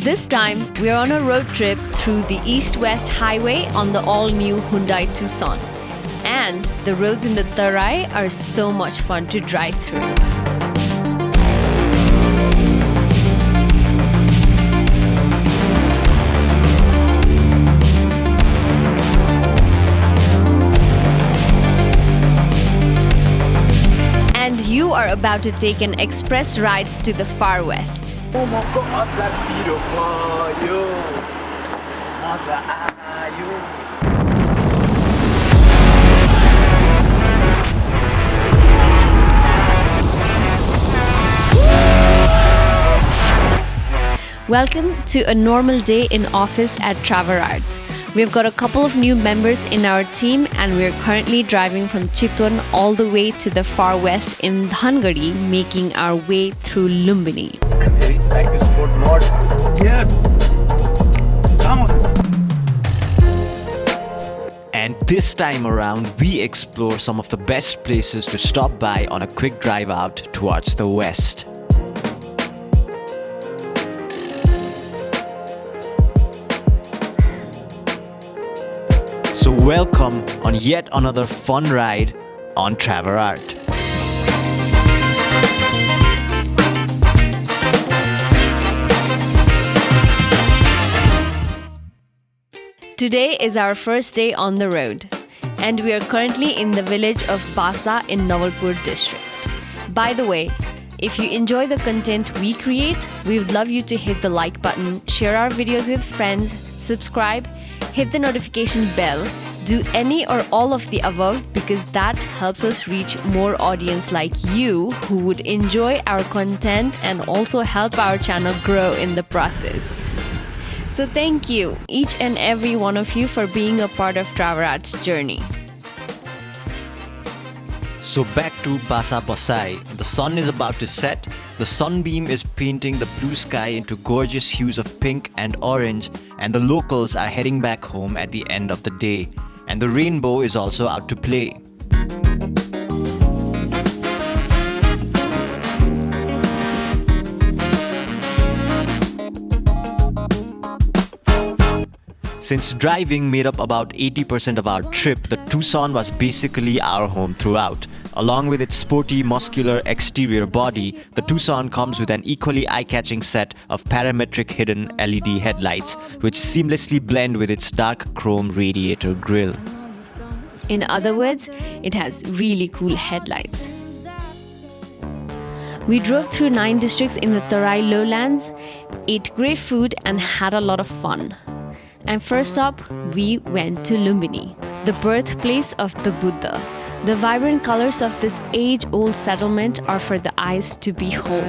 This time, we're on a road trip through the east-west highway on the all-new Hyundai Tucson. And the roads in the Tarai are so much fun to drive through. And you are about to take an express ride to the far west. Welcome to a normal day in office at Traverart. We've got a couple of new members in our team and we're currently driving from Chitwan all the way to the far west in Hungary, making our way through Lumbini. I'm very excited to support Lord. Yes. Come on. And this time around, we explore some of the best places to stop by on a quick drive out towards the west. So welcome on yet another fun ride on Traverart. Today is our first day on the road, and we are currently in the village of Basa in Navalpur district. By the way, if you enjoy the content we create, we would love you to hit the like button, share our videos with friends, subscribe, hit the notification bell, do any or all of the above because that helps us reach more audience like you who would enjoy our content and also help our channel grow in the process. So thank you, each and every one of you, for being a part of Traverart's journey. So back to Basa Basai. The sun is about to set. The sunbeam is painting the blue sky into gorgeous hues of pink and orange, and the locals are heading back home at the end of the day. And the rainbow is also out to play. Since driving made up about 80% of our trip, the Tucson was basically our home throughout. Along with its sporty, muscular exterior body, the Tucson comes with an equally eye-catching set of parametric hidden LED headlights, which seamlessly blend with its dark chrome radiator grille. In other words, it has really cool headlights. We drove through 9 districts in the Tarai lowlands, ate great food and had a lot of fun. And first up, we went to Lumbini, the birthplace of the Buddha. The vibrant colors of this age-old settlement are for the eyes to behold.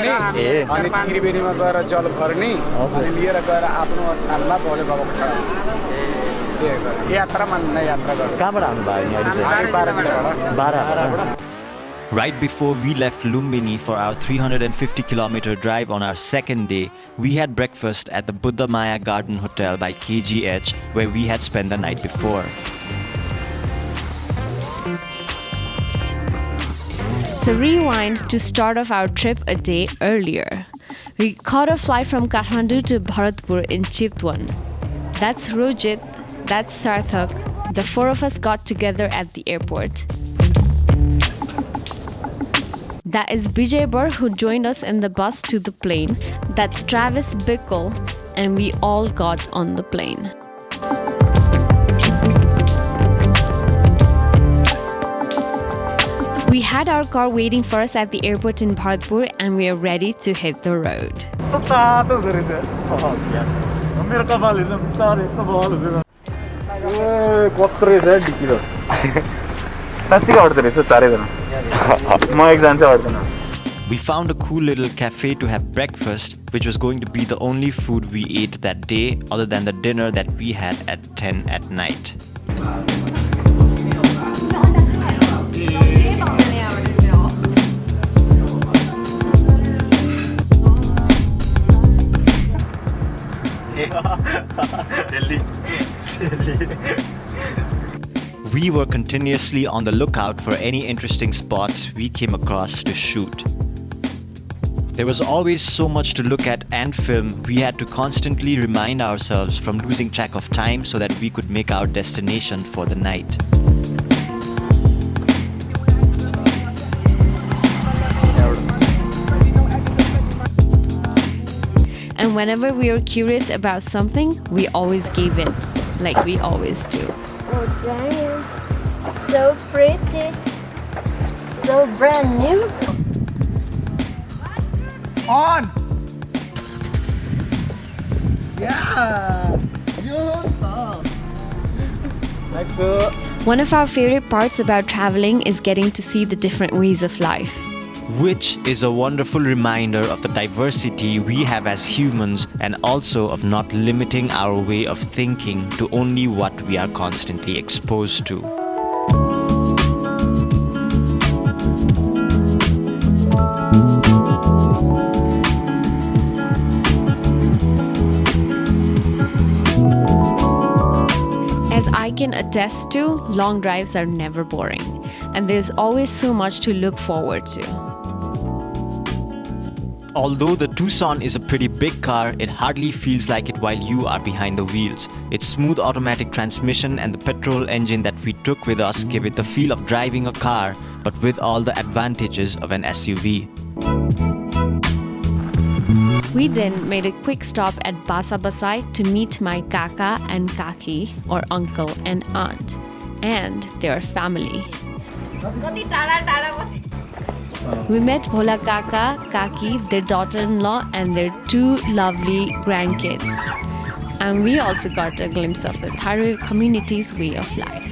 अनि त्रिवेणीमा गएर जल भर्ने अनि लिएर गएर आफ्नो स्थानमा भोले बाबाको चढाउने यात्रा मान्न यात्रा गर्नु कहाँबाट आउनु भयो यहाँ? Right before we left Lumbini for our 350-kilometer drive on our second day, we had breakfast at the Buddha Maya Garden Hotel by KGH, where we had spent the night before. So rewind to start off our trip a day earlier. We caught a flight from Kathmandu to Bharatpur in Chitwan. That's Rojit, that's Sarthak. The 4 of us got together at the airport. That is Bijay Bar, who joined us in the bus to the plane. That's Travis Bickle, and we all got on the plane. We had our car waiting for us at the airport in Bharatpur and we are ready to hit the road. We found a cool little cafe to have breakfast, which was going to be the only food we ate that day other than the dinner that we had at 10 at night. We were continuously on the lookout for any interesting spots we came across to shoot. There was always so much to look at and film, we had to constantly remind ourselves from losing track of time so that we could make our destination for the night. And whenever we were curious about something, we always gave in, like we always do. Oh damn, so pretty, so brand new. On! Yeah! Nice. One of our favorite parts about traveling is getting to see the different ways of life. Which is a wonderful reminder of the diversity we have as humans and also of not limiting our way of thinking to only what we are constantly exposed to. As I can attest to, long drives are never boring, and there's always so much to look forward to. Although the Tucson is a pretty big car, it hardly feels like it while you are behind the wheels. Its smooth automatic transmission and the petrol engine that we took with us give it the feel of driving a car, but with all the advantages of an SUV. We then made a quick stop at Basa Basai to meet my kaka and kaki, or uncle and aunt, and their family. We met Bhola Kaka, Kaki, their daughter-in-law and their two lovely grandkids. And we also got a glimpse of the Tharu community's way of life.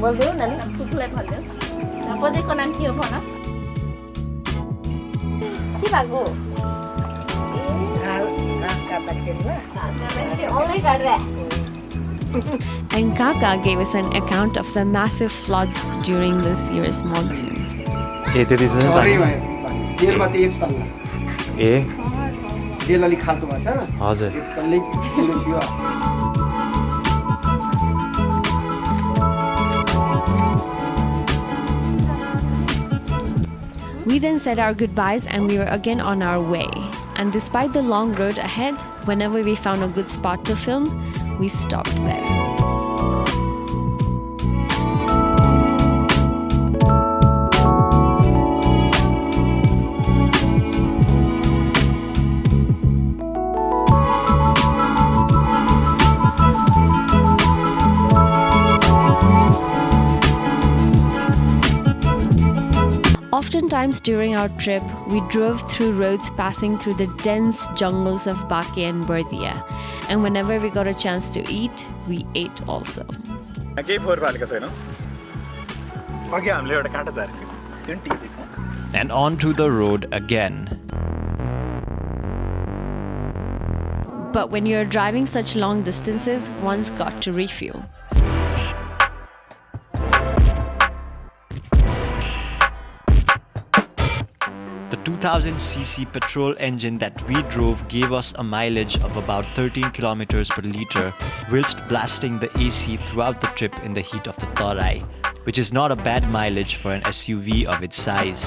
बोल्दै न नि सुकुलाई भन्दै खोजेको नाम के हो भन के भएको घाँस काट्दा खेल्नु औलै Katra. And Kaka gave us an account of the massive floods during this year's monsoon. जेलमा त एक तल्ला जेल अलिक खालकोमा छ हजुर एक तल्लै पुरो थियो. We then said our goodbyes and we were again on our way. And despite the long road ahead, whenever we found a good spot to film, we stopped there. Oftentimes during our trip, we drove through roads passing through the dense jungles of Bake and Berdia. And whenever we got a chance to eat, we ate also. And onto the road again. But when you're driving such long distances, one's got to refuel. The 2000cc petrol engine that we drove gave us a mileage of about 13 kilometers per liter, whilst blasting the AC throughout the trip in the heat of the Tarai, which is not a bad mileage for an SUV of its size.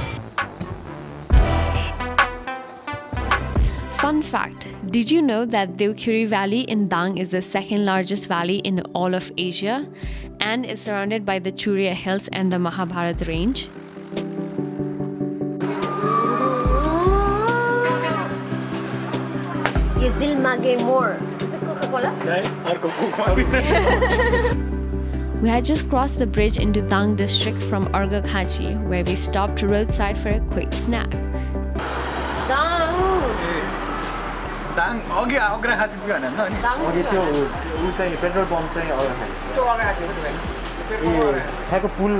Fun fact, did you know that Deokhuri Valley in Dang is the second largest valley in all of Asia and is surrounded by the Churia Hills and the Mahabharat Range? ये दिल मागे more. Coca-Cola? We had just crossed the bridge into Dang district from Argakhachi, where we stopped roadside for a quick snack. Dang! Dang अघि अग्राखा चाहिँ पुग्यो भने नि अघि त्यो ऊ चाहिँ पेट्रोल पम्प चाहिँ अगाडि त्यो अगाडि छ ए त्यहाँको पुल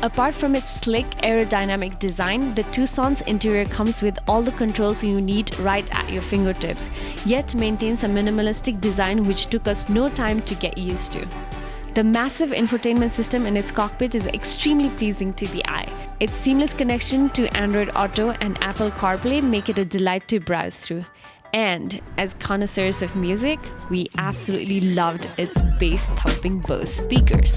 Apart from its slick aerodynamic design, the Tucson's interior comes with all the controls you need right at your fingertips, yet maintains a minimalistic design which took us no time to get used to. The massive infotainment system in its cockpit is extremely pleasing to the eye. Its seamless connection to Android Auto and Apple CarPlay make it a delight to browse through. And as connoisseurs of music, we absolutely loved its bass-thumping Bose speakers.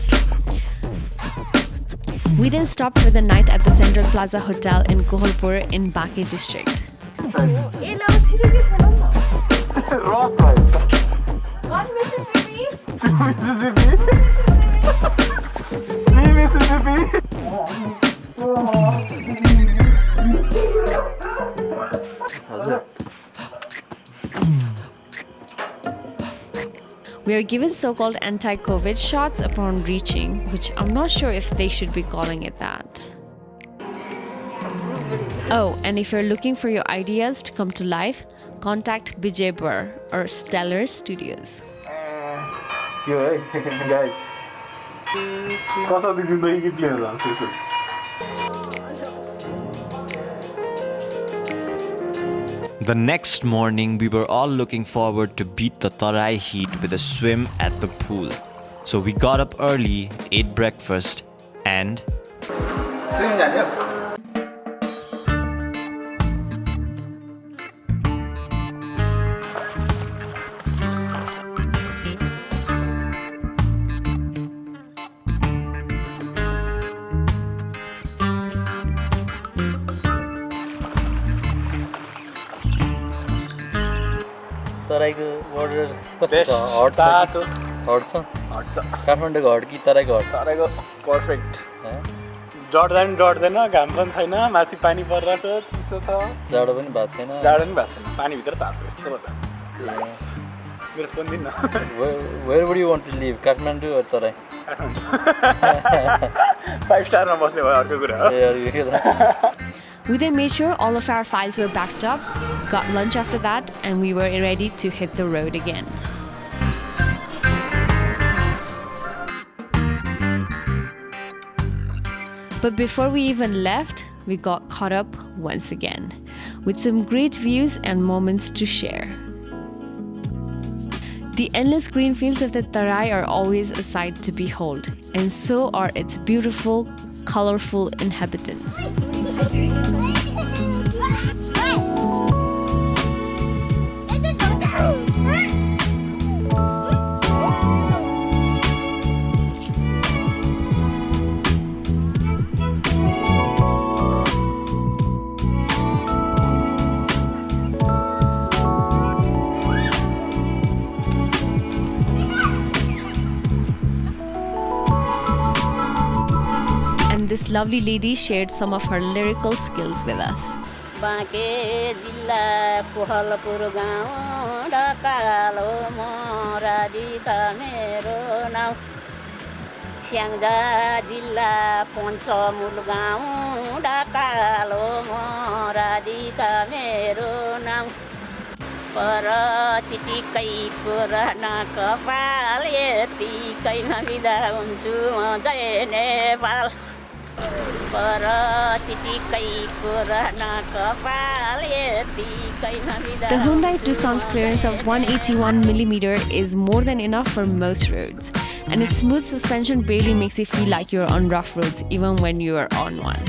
We then stopped for the night at the Central Plaza Hotel in Kohalpur in Baque district. We are given so-called anti-COVID shots upon reaching, which I'm not sure if they should be calling it that. Oh, and if you're looking for your ideas to come to life, contact Bijay Burr or Stellar Studios. यो है guys कसरी जिन्दगी के player हुन्छ यसो The next morning, we were all looking forward to beat the Tarai heat with a swim at the pool. So we got up early, ate breakfast, and तराईको border कस्तो छ हट छ हट छ काठमाडौँको हट कि तराईको हट तराईको पर्फेक्ट डढ्दैन घाम पनि छैन माथि पानी परिरहेको छ चिसो छ जाडो पनि भएको छैन जाडो पनि भएको छैन पानीभित्र तातो यस्तो भयो मेरो फोन दिन्न where would you want to live Kathmandu or Terai 5 स्टारमा बस्ने भयो अर्को कुरा हो ए अर्को के त We then made sure all of our files were backed up, got lunch after that, and we were ready to hit the road again. But before we even left, we got caught up once again, with some great views and moments to share. The endless green fields of the Tarai are always a sight to behold, and so are its beautiful, colorful inhabitants. This lovely lady shared some of her lyrical skills with us. बाँके जिल्ला कोहलपुर गाउँ ढकालो मोरादीका मेरो नाउँ स्याङ्जा जिल्ला पञ्चमुल गाउँ ढकालो मोरादीका मेरो नाउँ पर चिटिकै पुराना कपाल यतिकै नबिदा हुन्छु म जय Nepal The Hyundai Tucson's clearance of 181mm is more than enough for most roads, and its smooth suspension barely makes you feel like you're on rough roads even when you are on one.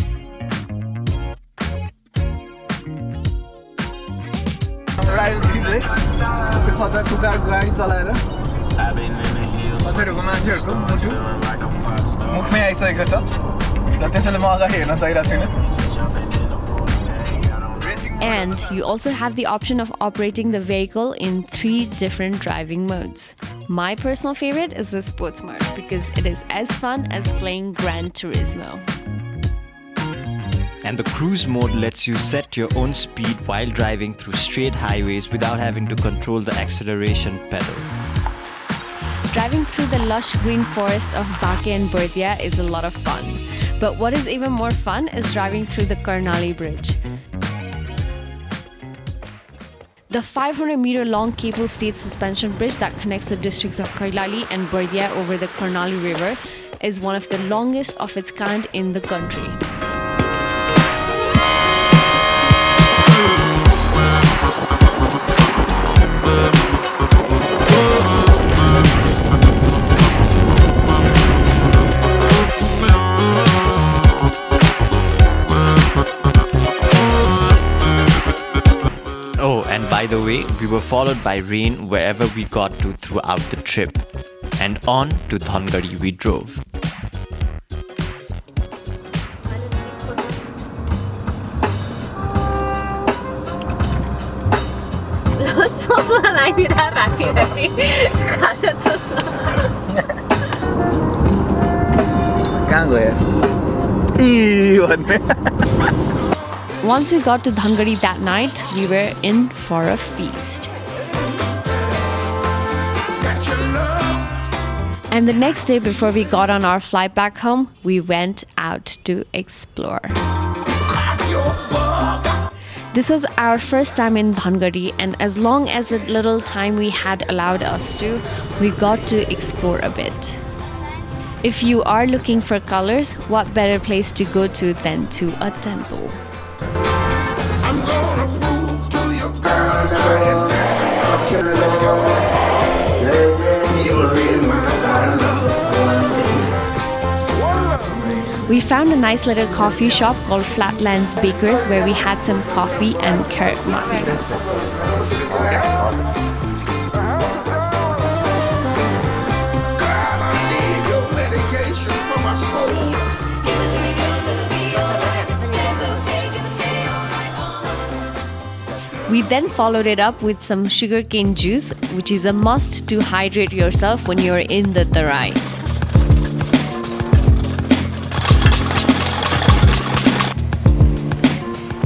मुखमै आइसकेको छ र त्यसैले म अगाडि हेर्न चाहिरहेको छैन And you also have the option of operating the vehicle in 3 different driving modes. My personal favorite is the sports mode because it is as fun as playing Gran Turismo. And the cruise mode lets you set your own speed while driving through straight highways without having to control the acceleration pedal. Driving through the lush green forests of Baque and Berdia is a lot of fun. But what is even more fun is driving through the Karnali Bridge. The 500-meter-long cable-stayed suspension bridge that connects the districts of Kailali and Bardia over the Karnali River is one of the longest of its kind in the country. Oh, and by the way, we were followed by rain wherever we got to throughout the trip. And on to Dhangari we drove. चस्मा लगाइदिएर राति राति खाजा चस्मा कहाँ गयो Once we got to Dhangari that night, we were in for a feast. And the next day before we got on our flight back home, we went out to explore. This was our first time in Dhangari, and as long as the little time we had allowed us to, we got to explore a bit. If you are looking for colors, what better place to go to than to a temple? We found a nice little coffee shop called Flatlands Bakers where we had some coffee and carrot muffins. We then followed it up with some sugarcane juice, which is a must to hydrate yourself when you're in the Tarai.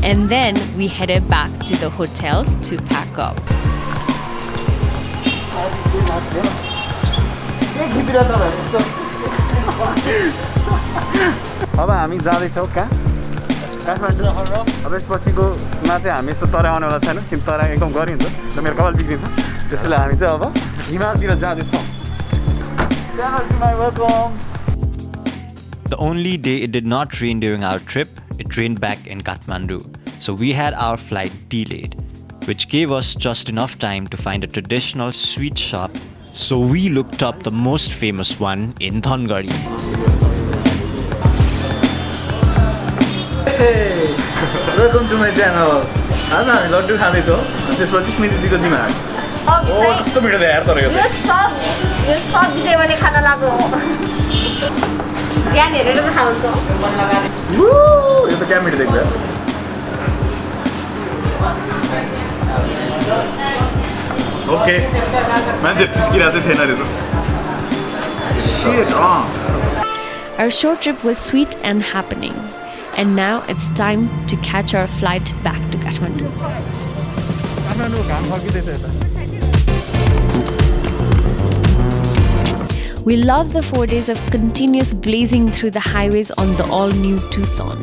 And then we headed back to the hotel to pack up. अब हामी जाँदैछौँ कहाँ काठमाडौँ अब यसपछिकोमा चाहिँ हामी यस्तो तराई आउनेवाला छैन किन तराई एकदम गरिन्छ र मेरो कपाल बिग्रिन्छ त्यसैले हामी चाहिँ अब हिमालतिर जाँदैछौँ The only day it did not rain during our trip, it rained back in Kathmandu. So we had our flight delayed, which gave us just enough time to find a traditional sweet shop. So we looked up the most famous one in Dhangari. Hey! Welcome to my channel. आज हामी लड्डु खाँदैछौँ त्यसपछि स्मृतिको दिमाग कस्तो मिठो थियो यार तर यो सब विजय भने खाना लाग्यो ज्ञान हेरेर पनि खान्छ यो त क्या मिठो देख्छ ओके मान्छे तिस्किरहेको चाहिँ थिएन रहेछ Our short trip was sweet and happening. And now it's time to catch our flight back to Kathmandu. We love the 4 days of continuous blazing through the highways on the all-new Tucson.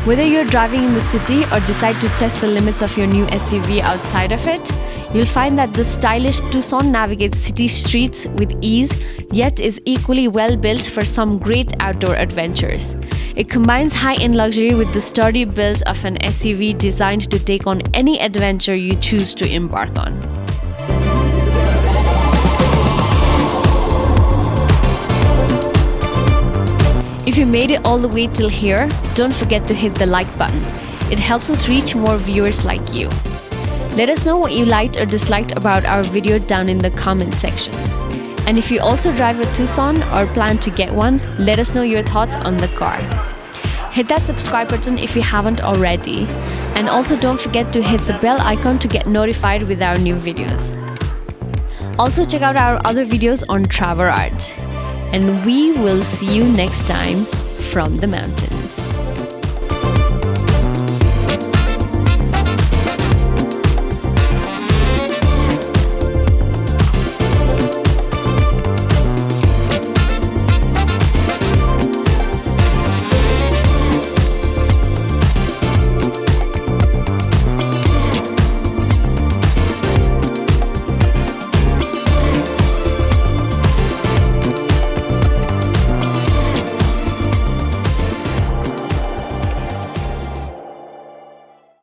Whether you're driving in the city or decide to test the limits of your new SUV outside of it, you'll find that the stylish Tucson navigates city streets with ease, yet is equally well built for some great outdoor adventures. It combines high-end luxury with the sturdy build of an SUV designed to take on any adventure you choose to embark on. If you made it all the way till here, don't forget to hit the like button. It helps us reach more viewers like you. Let us know what you liked or disliked about our video down in the comment section. And if you also drive a Tucson or plan to get one, let us know your thoughts on the car. Hit that subscribe button if you haven't already. And also don't forget to hit the bell icon to get notified with our new videos. Also check out our other videos on travel art. And we will see you next time from the mountains.